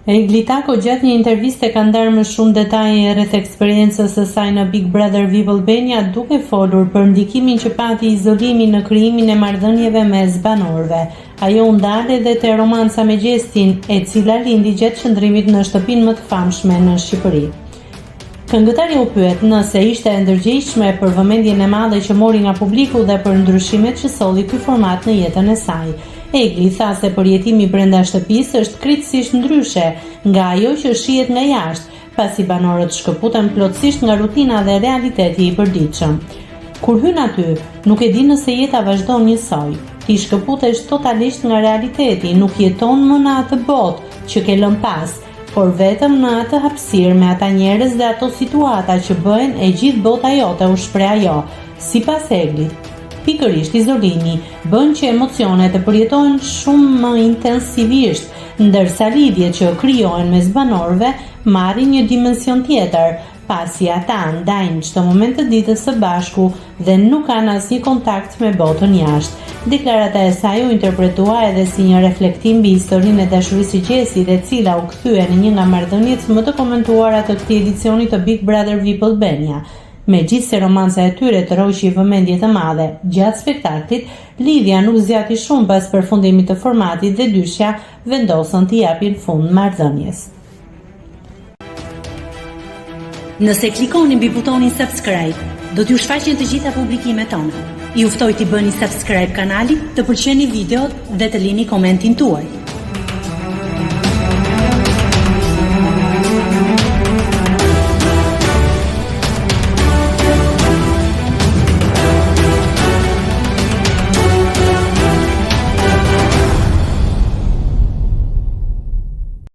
Glitako gjatë një interviste ka ndarë më shumë detaje rreth eksperiencës së saj në Big Brother VIP Albania, duke folur për ndikimin që pati izolimi në krijimin e marrëdhënieve mes banorëve. Ajo u ndale edhe te romanca me Gjestin, e cila lindi gjatë qëndrimit në shtëpinë më të famshme në Shqipëri. Këngëtarja u pyet nëse ishte e ndërgjegjshme për vëmendjen e madhe që mori nga publiku dhe për ndryshimet që solli ky format në jetën e saj. Egli tha se përjetimi brenda shtëpisë është krejtësisht ndryshe nga ajo që shihet nga jashtë, pasi banorët shkëputen plotësisht nga rutina dhe realiteti i përditshëm. Kur hyn aty, nuk e di nëse jeta vazhdon njësoj. Ti shkëputesh totalisht nga realiteti, nuk jeton më në atë botë që ke lënë pas, por vetëm në atë hapësirë me ata njerëz dhe ato situata që bëhen e gjithë bota jote, u shpreh ajo. Sipas Eglit, pikërisht izolimi bën që emocionet të përjetohen shumë më intensivisht, ndërsa lidhjet që krijohen mes banorëve marrin një dimension tjetër, pasi ata ndajnë çdo moment të ditës së bashku dhe nuk kanë asnjë kontakt me botën jashtë. Deklarata e saj u interpretua edhe si një reflektim mbi historinë e dashurisë së Gjesit, e cila u kthye në një nga marrëdhëniet më të komentuara të këtij edicioni të Big Brother VIP Albania. Megjithse romanca e tyre të roqi vëmendje të madhe gjatë spektaklit, lidhja nuk zgjati shumë pas përfundimit të formatit dhe dyshja vendosën të japin fund marrëdhënies. Nëse klikoni mbi butonin subscribe, do t'ju shfaqen të gjitha publikimet tona. Ju ftoj t'i bëni subscribe kanalit, të pëlqeni videot dhe të lini komentin tuaj.